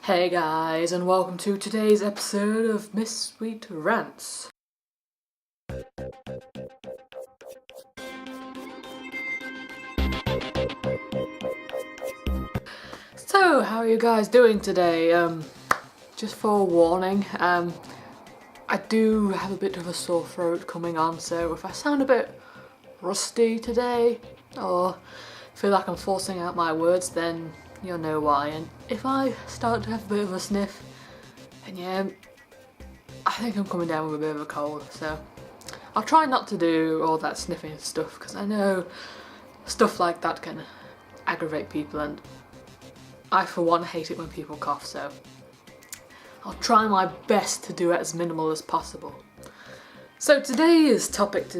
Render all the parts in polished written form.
Hey guys, and welcome to today's episode of Miss Sweet Rants. So, how are you guys doing today? Just forewarning, I do have a bit of a sore throat coming on, so if I sound a bit rusty today, or feel like I'm forcing out my words, then you'll know why. And if I start to have a bit of a sniff, then yeah, I think I'm coming down with a bit of a cold, so I'll try not to do all that sniffing stuff, because I know stuff like that can aggravate people, and I for one hate it when people cough, so I'll try my best to do it as minimal as possible. So today's topic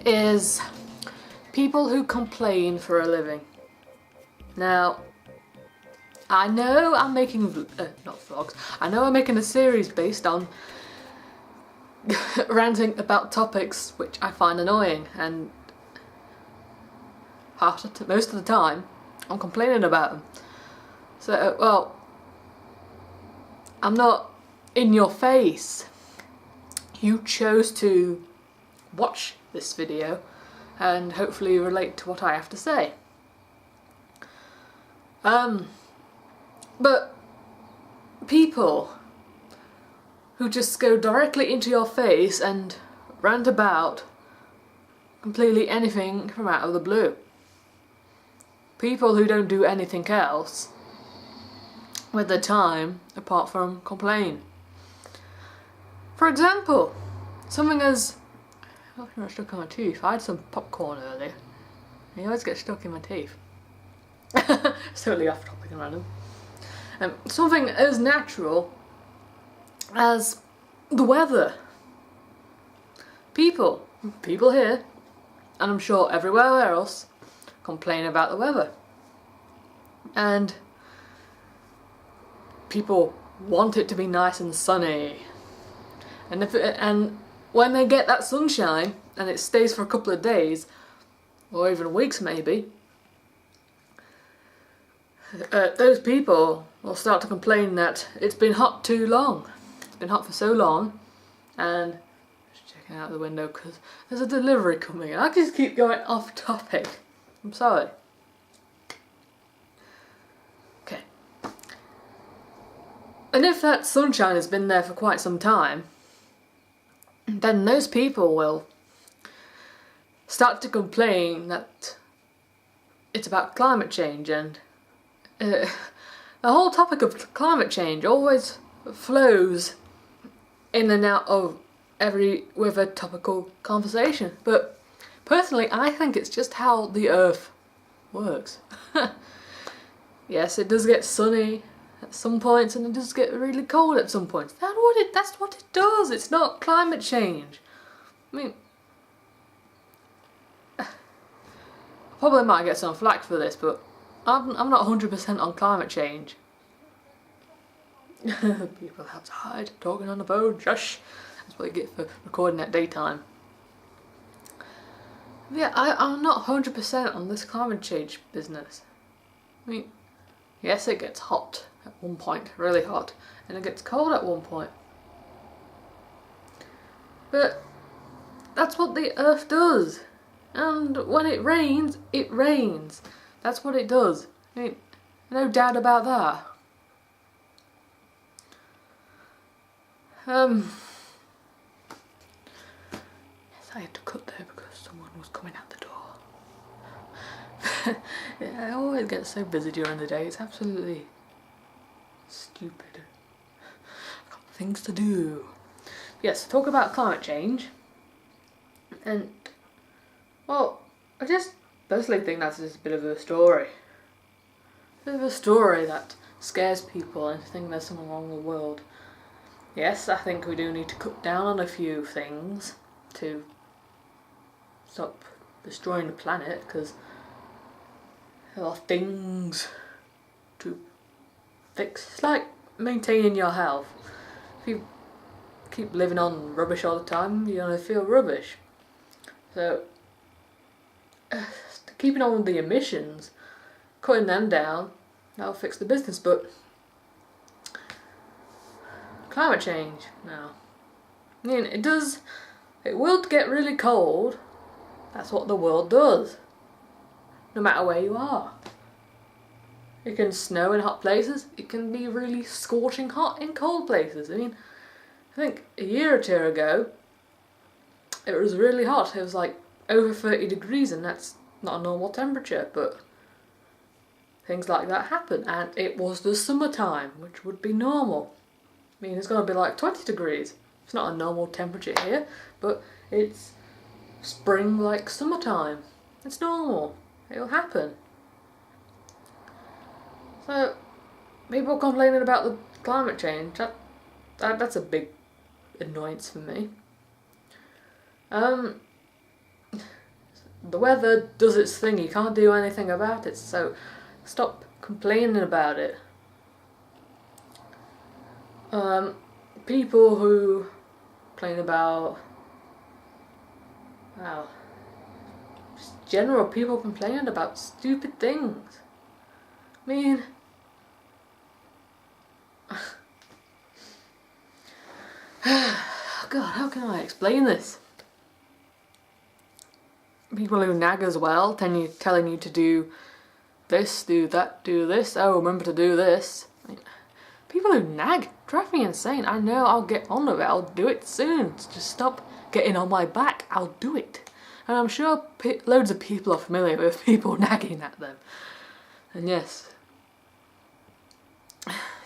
is people who complain for a living. Now, I know I'm making, not vlogs, I know I'm making a series based on ranting about topics which I find annoying, and most of the time I'm complaining about them. So, well, I'm not in your face. You chose to watch this video and hopefully relate to what I have to say. But people who just go directly into your face and rant about completely anything from out of the blue. People who don't do anything else with their time apart from complain. For example, something as... oh, I got stuck in my teeth. I had some popcorn earlier. It always gets stuck in my teeth. It's totally off topic and random. Something as natural as the weather. People here, and I'm sure everywhere else, complain about the weather. And people want it to be nice and sunny. And when they get that sunshine, and it stays for a couple of days, or even weeks maybe, those people will start to complain that it's been hot too long. It's been hot for so long, and just checking out the window because there's a delivery coming in. I just keep going off topic. I'm sorry. Okay. And if that sunshine has been there for quite some time, then those people will start to complain that it's about climate change, and the whole topic of climate change always flows in and out of with a topical conversation. But personally, I think it's just how the earth works. Yes, it does get sunny at some points, and it does get really cold at some points. That's what it does. It's not climate change. I mean, I probably might get some flack for this, but I'm not 100% on climate change. People outside talking on the phone. Shush. That's what you get for recording at daytime. Yeah, I'm not 100% on this climate change business. I mean, yes, it gets hot at one point, really hot, and it gets cold at one point. But that's what the earth does. And when it rains, it rains. That's what it does. I mean, no doubt about that. Yes, I had to cut there because someone was coming out the door. Yeah, I always get so busy during the day, it's absolutely stupid. I've got things to do. Yes, talk about climate change. And, well, I just personally think that's just a bit of a story. A bit of a story that scares people and think there's something wrong with the world. Yes, I think we do need to cut down on a few things to stop destroying the planet, because there are things to fix. It's like maintaining your health. If you keep living on rubbish all the time, you're going to feel rubbish. So, keeping on with the emissions, cutting them down, that'll fix the business, but climate change, no. I mean, it will get really cold. That's what the world does, no matter where you are. It can snow in hot places, it can be really scorching hot in cold places. I mean, I think a year or two ago, it was really hot. It was like over 30 degrees, and that's not a normal temperature, but things like that happen, and it was the summertime, which would be normal. I mean, it's going to be like 20 degrees. It's not a normal temperature here, but it's spring like summertime. It's normal. It'll happen. So, people complaining about the climate change, that's a big annoyance for me. The weather does its thing, you can't do anything about it, so stop complaining about it. People who complain about, wow, just general people complaining about stupid things. I mean, God, how can I explain this? People who nag as well, telling you to do this, do that, do this. Oh, remember to do this. I mean, people who nag drive me insane. I know I'll get on with it. I'll do it soon. Just stop getting on my back. I'll do it. And I'm sure loads of people are familiar with people nagging at them. And yes,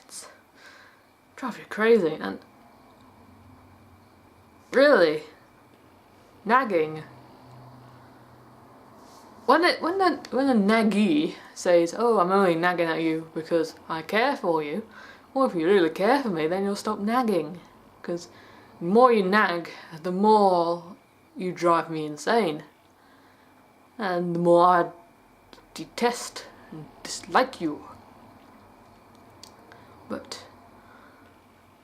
it's drives you crazy. And really, nagging. When a naggee says, "Oh, I'm only nagging at you because I care for you," well, if you really care for me, then you'll stop nagging. Because the more you nag, the more you drive me insane, and the more I detest and dislike you. But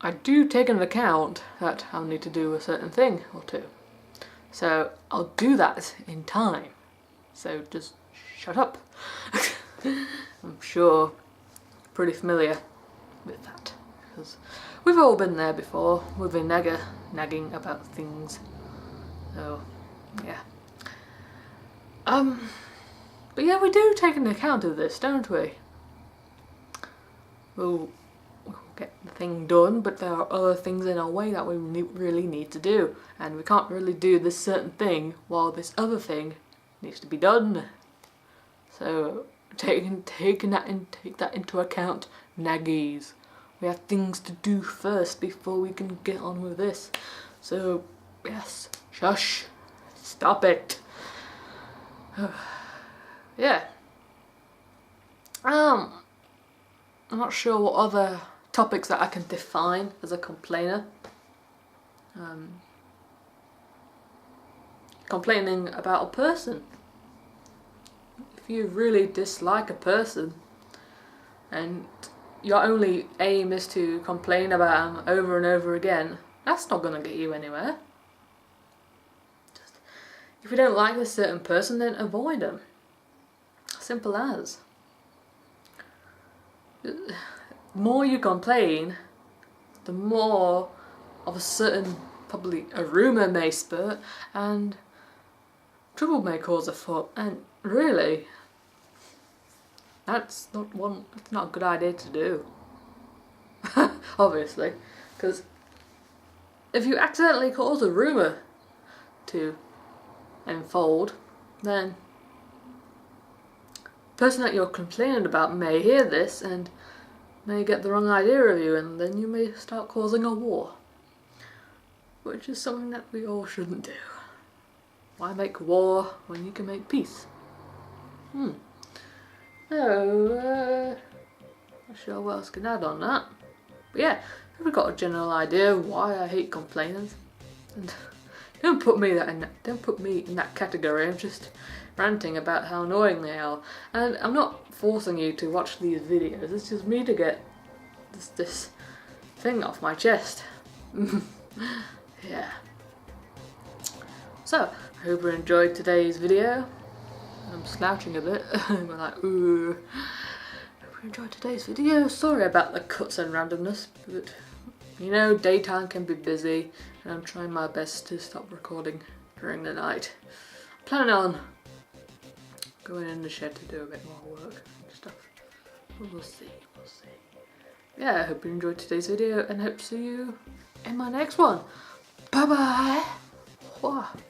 I do take into account that I'll need to do a certain thing or two, so I'll do that in time. So just shut up. I'm sure you're pretty familiar with that, because we've all been there before. We've been nagging about things. So yeah. But yeah, we do take into account of this, don't we? We'll get the thing done, but there are other things in our way that we really need to do, and we can't really do this certain thing while this other thing needs to be done. So take that into account, naggies. We have things to do first before we can get on with this. So yes, shush, stop it. Yeah. I'm not sure what other topics that I can define as a complainer. Complaining about a person. If you really dislike a person and your only aim is to complain about them over and over again, that's not going to get you anywhere. If you don't like a certain person, then avoid them. Simple as. The more you complain, the more of a certain, probably a rumour may spurt, and trouble may cause afoot. And really, that's not a good idea to do. Obviously, because if you accidentally cause a rumour to unfold, then the person that you're complaining about may hear this and may get the wrong idea of you, and then you may start causing a war, which is something that we all shouldn't do. Why make war when you can make peace? Not sure what else can add on that. But yeah, we've got a general idea of why I hate complainers. And don't put me in that category. I'm just ranting about how annoying they are. And I'm not forcing you to watch these videos. It's just me to get this thing off my chest. Yeah. So, I hope you enjoyed today's video. I'm slouching a bit. I'm like, ooh. Hope you enjoyed today's video. Sorry about the cuts and randomness, but you know, daytime can be busy and I'm trying my best to stop recording during the night. I'm planning on going in the shed to do a bit more work and stuff. We'll see. Yeah, I hope you enjoyed today's video and hope to see you in my next one. Bye bye.